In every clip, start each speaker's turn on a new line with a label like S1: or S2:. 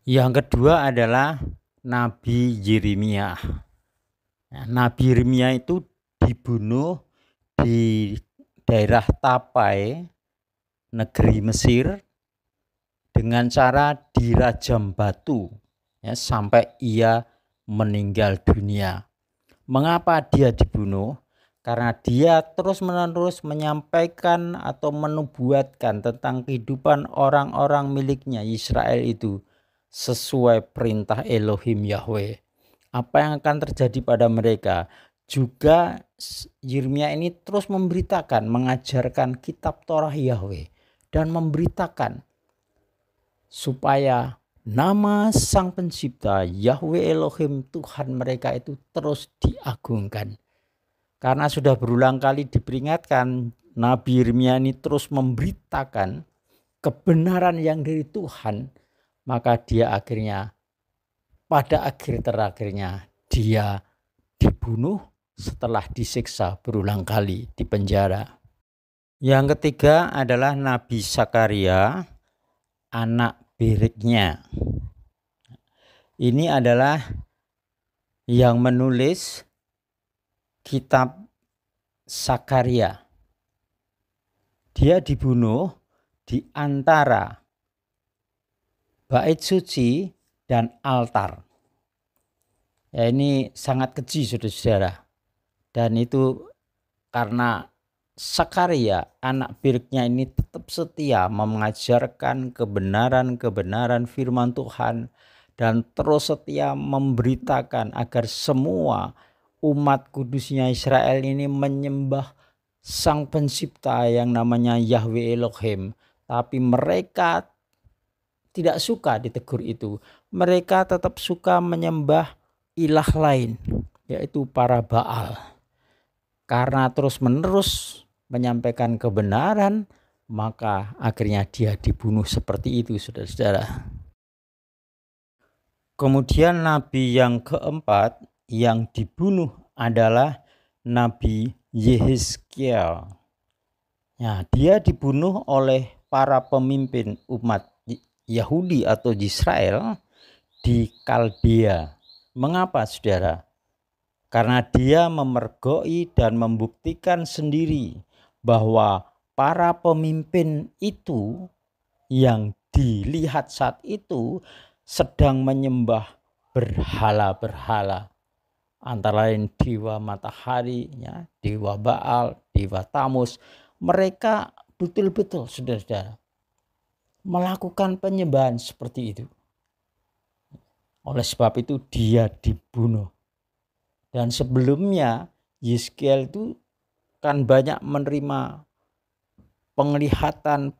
S1: Yang kedua adalah Nabi Yeremia. Nabi Yeremia itu dibunuh di daerah Tapai, negeri Mesir, dengan cara dirajam batu sampai ia meninggal dunia. Mengapa dia dibunuh? Karena dia terus-menerus menyampaikan atau menubuatkan tentang kehidupan orang-orang miliknya Israel itu sesuai perintah Elohim Yahweh. Apa yang akan terjadi pada mereka? Juga Yeremia ini terus memberitakan, mengajarkan kitab Torah Yahweh dan memberitakan supaya nama Sang Pencipta Yahweh Elohim Tuhan mereka itu terus diagungkan. Karena sudah berulang kali diperingatkan, Nabi Yeremia ini terus memberitakan kebenaran yang dari Tuhan, maka dia akhirnya pada akhir terakhirnya dia dibunuh setelah disiksa berulang kali di penjara. Yang ketiga adalah Nabi Sakaria, anak Beriknya. Ini adalah yang menulis kitab Sakaria. Dia dibunuh di antara bait suci dan altar. Ya, ini sangat keji, saudara-saudara. Dan itu karena Sakaria, anak Beriknya ini tetap setia mengajarkan kebenaran-kebenaran firman Tuhan dan terus setia memberitakan agar semua umat kudusnya Israel ini menyembah Sang Pencipta yang namanya Yahweh Elohim. Tapi mereka tidak suka ditegur itu. Mereka tetap suka menyembah ilah lain, yaitu para Baal. Karena terus-menerus menyampaikan kebenaran, maka akhirnya dia dibunuh seperti itu, saudara-saudara. Kemudian nabi yang keempat yang dibunuh adalah Nabi Yehezkiel. Nah, dia dibunuh oleh para pemimpin umat Yahudi atau Israel di Kaldea. Mengapa, saudara? Karena dia memergoi dan membuktikan sendiri bahwa para pemimpin itu yang dilihat saat itu sedang menyembah berhala-berhala, antara lain dewa matahari, dewa Baal, dewa Tamus. Mereka betul-betul, saudara-saudara, melakukan penyembahan seperti itu. Oleh sebab itu dia dibunuh. Dan sebelumnya Yehezkiel itu kan banyak menerima penglihatan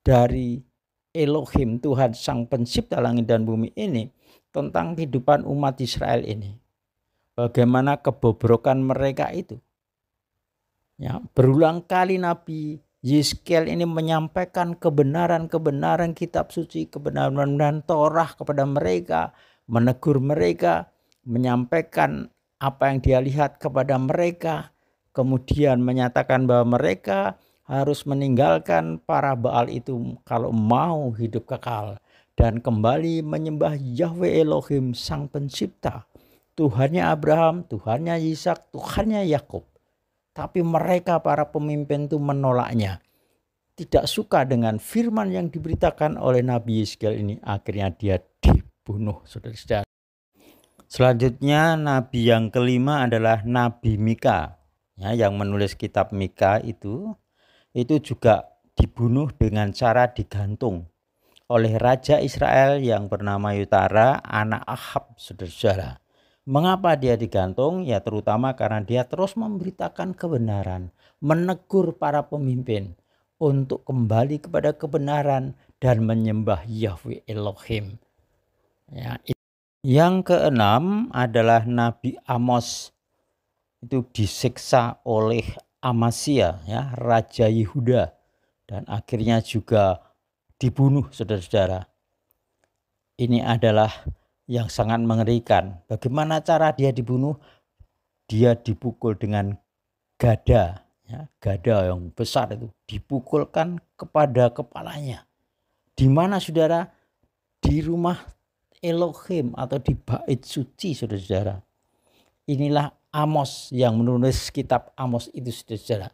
S1: dari Elohim, Tuhan Sang Pencipta langit dan bumi ini, tentang kehidupan umat Israel ini. Bagaimana kebobrokan mereka itu. Ya, berulang kali Nabi Yehezkiel ini menyampaikan kebenaran-kebenaran kitab suci, kebenaran Torah kepada mereka, menegur mereka, menyampaikan apa yang dia lihat kepada mereka, kemudian menyatakan bahwa mereka harus meninggalkan para Baal itu kalau mau hidup kekal dan kembali menyembah Yahweh Elohim Sang Pencipta, Tuhannya Abraham, Tuhannya Ishak, Tuhannya Yakub. Tapi mereka para pemimpin itu menolaknya. Tidak suka dengan firman yang diberitakan oleh Nabi Yehezkiel ini. Akhirnya dia dibunuh, saudara-saudara. Selanjutnya nabi yang kelima adalah Nabi Mika. Yang menulis kitab Mika itu juga dibunuh dengan cara digantung oleh Raja Israel yang bernama Yutara, anak Ahab, saudara-saudara. Mengapa dia digantung? Ya terutama karena dia terus memberitakan kebenaran, menegur para pemimpin untuk kembali kepada kebenaran dan menyembah Yahweh Elohim. Yang keenam adalah Nabi Amos. Itu disiksa oleh Amasya, Raja Yehuda, dan akhirnya juga dibunuh, saudara-saudara. Ini adalah yang sangat mengerikan. Bagaimana cara dia dibunuh? Dia dipukul dengan gada, gada yang besar itu dipukulkan kepada kepalanya. Di mana, saudara? Di di rumah Elohim atau di bait suci, saudara-saudara. Inilah Amos yang menulis kitab Amos itu, saudara-saudara.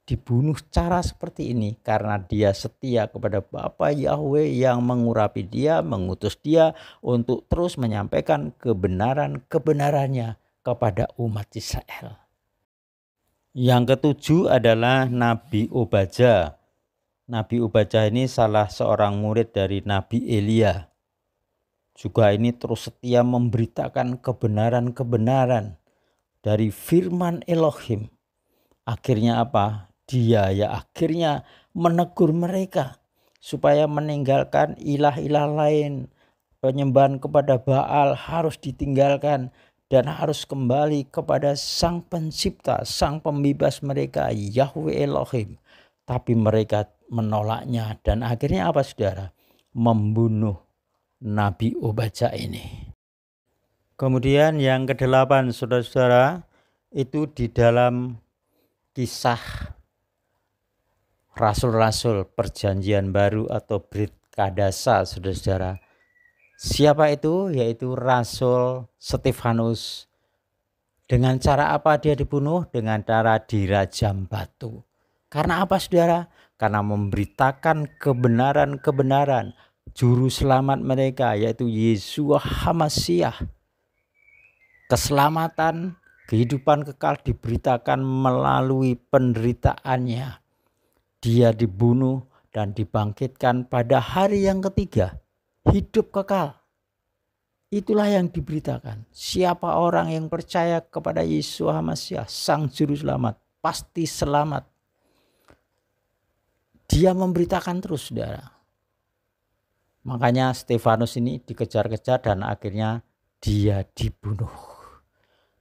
S1: Dibunuh cara seperti ini karena dia setia kepada Bapa Yahweh yang mengurapi dia, mengutus dia untuk terus menyampaikan kebenarannya kepada umat Israel. Yang ketujuh adalah Nabi Obadja. Nabi Obadja ini salah seorang murid dari Nabi Elia. Juga ini terus setia memberitakan kebenaran-kebenaran dari firman Elohim. Akhirnya apa? Dia akhirnya menegur mereka supaya meninggalkan ilah-ilah lain. Penyembahan kepada Baal harus ditinggalkan dan harus kembali kepada Sang Pencipta, Sang Pembebas mereka, Yahweh Elohim. Tapi mereka menolaknya dan akhirnya apa, saudara? Membunuh Nabi Obadja ini. Kemudian yang kedelapan, saudara-saudara, itu di dalam Kisah Rasul-Rasul Perjanjian Baru atau Brit Kadasa, saudara-saudara. Siapa itu? Yaitu Rasul Stefanus. Dengan cara apa dia dibunuh? Dengan cara dirajam batu. Karena apa, saudara? Karena memberitakan kebenaran-kebenaran juru selamat mereka, yaitu Yeshua HaMasyiah. Keselamatan, kehidupan kekal diberitakan melalui penderitaannya. Dia dibunuh dan dibangkitkan pada hari yang ketiga. Hidup kekal. Itulah yang diberitakan. Siapa orang yang percaya kepada Yeshua HaMasyiah, Sang Juru Selamat, pasti selamat. Dia memberitakan terus, saudara. Makanya Stefanus ini dikejar-kejar dan akhirnya dia dibunuh.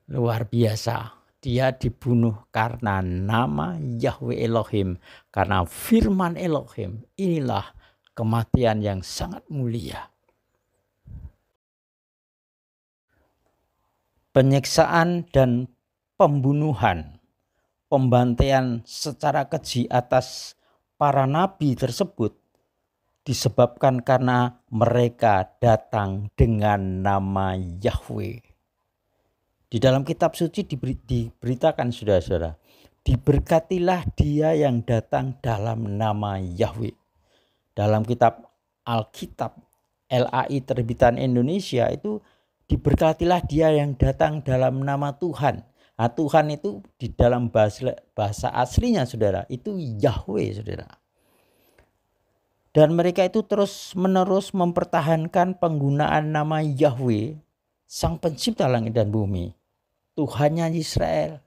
S1: Luar biasa. Dia dibunuh karena nama Yahweh Elohim. Karena firman Elohim. Inilah kematian yang sangat mulia. Penyiksaan dan pembunuhan, pembantaian secara keji atas para nabi tersebut disebabkan karena mereka datang dengan nama Yahweh. Di dalam kitab suci diberitakan, saudara-saudara, diberkatilah dia yang datang dalam nama Yahweh. Dalam kitab Alkitab LAI terbitan Indonesia itu diberkatilah dia yang datang dalam nama Tuhan. Nah, Tuhan itu di dalam bahasa aslinya, saudara, itu Yahweh, saudara. Dan mereka itu terus menerus mempertahankan penggunaan nama Yahweh, Sang Pencipta langit dan bumi. Tuhannya Israel,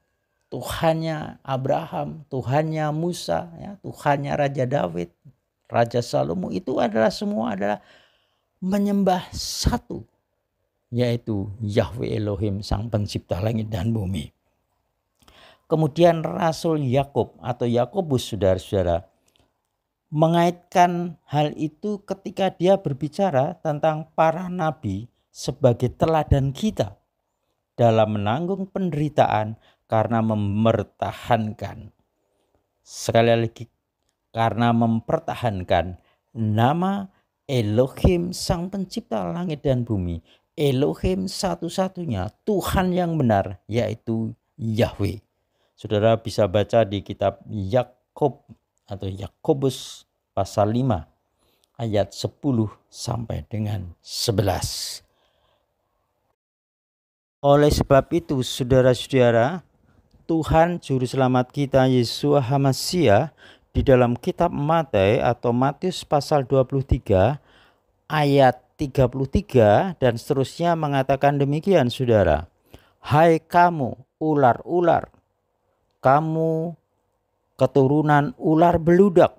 S1: Tuhannya Abraham, Tuhannya Musa, ya, Tuhannya Raja Daud, Raja Salomo, itu adalah semua adalah menyembah satu, yaitu Yahweh Elohim, Sang Pencipta langit dan bumi. Kemudian Rasul Yakub atau Yakobus, saudara-saudara, mengaitkan hal itu ketika dia berbicara tentang para nabi sebagai teladan kita dalam menanggung penderitaan karena mempertahankan, sekali lagi, karena mempertahankan nama Elohim, Sang Pencipta langit dan bumi. Elohim satu-satunya, Tuhan yang benar, yaitu Yahweh. Saudara bisa baca di kitab Yakub atau Yakobus pasal 5 ayat 10 sampai dengan 11. Oleh sebab itu, saudara-saudara, Tuhan Juru Selamat kita Yeshua HaMasyiah di dalam kitab Matius pasal 23 ayat 33 dan seterusnya mengatakan demikian, saudara. Hai kamu ular-ular, kamu keturunan ular beludak,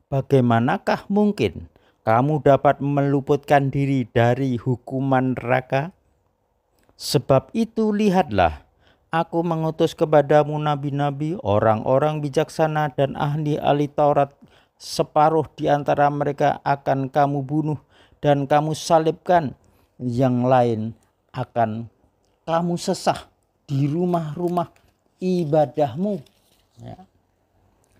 S1: bagaimanakah mungkin kamu dapat meluputkan diri dari hukuman neraka? Sebab itu lihatlah, aku mengutus kepadamu nabi-nabi, orang-orang bijaksana dan ahli-ahli Taurat. Separuh di antara mereka akan kamu bunuh dan kamu salibkan, yang lain akan kamu sesah di rumah-rumah ibadahmu, ya.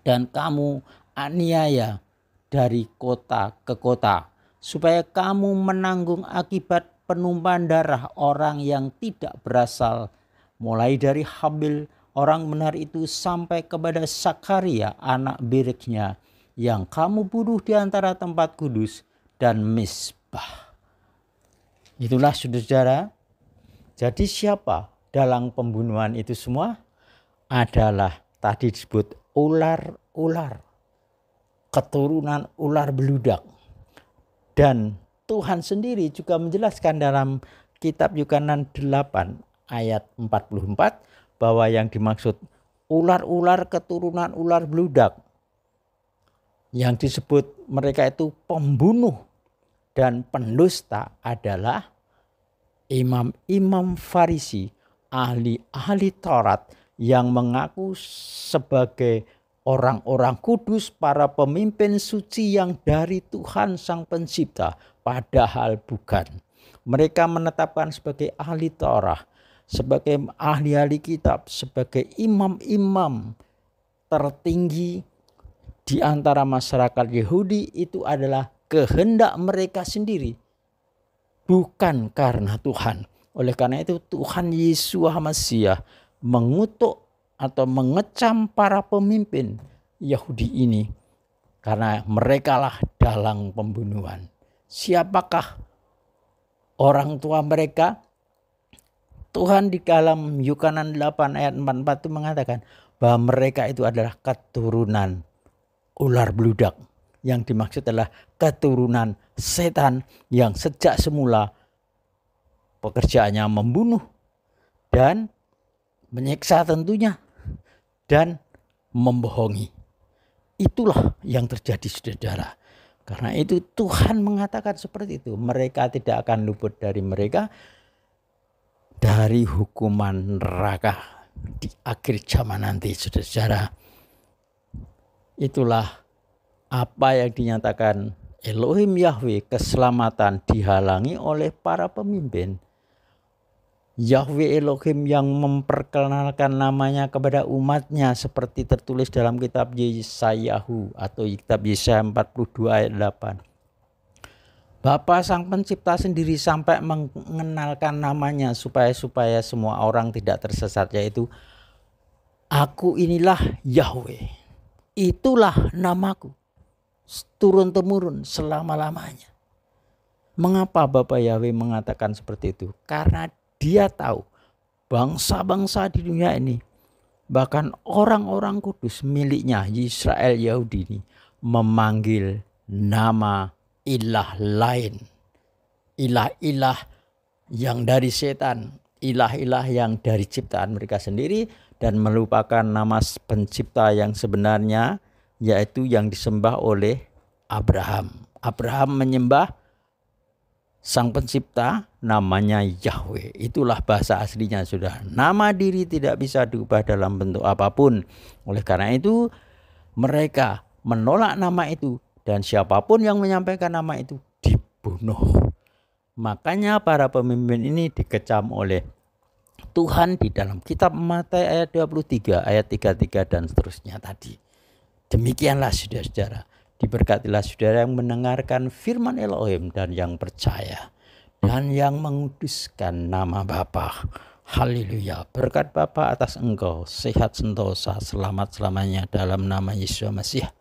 S1: Dan kamu aniaya dari kota ke kota. supaya kamu menanggung akibat penumpahan darah orang yang tidak berasal, mulai dari Habil orang benar itu sampai kepada Sakaria anak Bereknya yang kamu bunuh di antara tempat kudus dan Misbah. Itulah saudara-saudara. Jadi siapa dalam pembunuhan itu semua? Adalah tadi disebut ular-ular, keturunan ular beludak. Dan Tuhan sendiri juga menjelaskan dalam kitab Yukanan 8 ayat 44 bahwa yang dimaksud ular-ular keturunan ular beludak, yang disebut mereka itu pembunuh dan pendusta adalah imam-imam Farisi, ahli-ahli Taurat yang mengaku sebagai orang-orang kudus, para pemimpin suci yang dari Tuhan Sang Pencipta, padahal bukan. Mereka menetapkan sebagai ahli Taurat, sebagai ahli-ahli kitab, sebagai imam-imam tertinggi di antara masyarakat Yahudi. Itu adalah kehendak mereka sendiri, bukan karena Tuhan. Oleh karena itu Tuhan Yesus Mesias mengutuk atau mengecam para pemimpin Yahudi ini karena merekalah dalang pembunuhan. Siapakah orang tua mereka? Tuhan di dalam Yukanan 8 ayat 44 itu mengatakan bahwa mereka itu adalah keturunan ular beludak. Yang dimaksud adalah keturunan setan yang sejak semula pekerjaannya membunuh dan menyiksa tentunya dan membohongi. Itulah yang terjadi saudara. Karena itu Tuhan mengatakan seperti itu. Mereka tidak akan luput dari hukuman neraka di akhir zaman nanti saudara. Itulah apa yang dinyatakan Elohim Yahweh, keselamatan dihalangi oleh para pemimpin. Yahweh Elohim yang memperkenalkan namanya kepada umatnya seperti tertulis dalam kitab Yesayahu atau kitab Yesaya 42 ayat 8. Bapa Sang Pencipta sendiri sampai mengenalkan namanya supaya semua orang tidak tersesat, yaitu Aku inilah Yahweh, itulah namaku, turun-temurun selama-lamanya. Mengapa Bapa Yahweh mengatakan seperti itu? Karena Dia tahu bangsa-bangsa di dunia ini, bahkan orang-orang kudus miliknya Israel Yahudi ini, memanggil nama ilah lain, ilah-ilah yang dari setan, ilah-ilah yang dari ciptaan mereka sendiri, dan melupakan nama pencipta yang sebenarnya, yaitu yang disembah oleh Abraham. Abraham menyembah Sang Pencipta, namanya Yahweh. Itulah bahasa aslinya sudah. Nama diri tidak bisa diubah dalam bentuk apapun. Oleh karena itu mereka menolak nama itu, dan siapapun yang menyampaikan nama itu dibunuh. Makanya para pemimpin ini dikecam oleh Tuhan di dalam kitab Matius ayat 23, ayat 33 dan seterusnya tadi. Demikianlah saudara-saudara. Diberkatilah saudara yang mendengarkan firman Elohim dan yang percaya dan yang menguduskan nama Bapa. Haleluya. Berkat Bapa atas engkau, sehat sentosa, selamat selamanya dalam nama Yesus Mesias.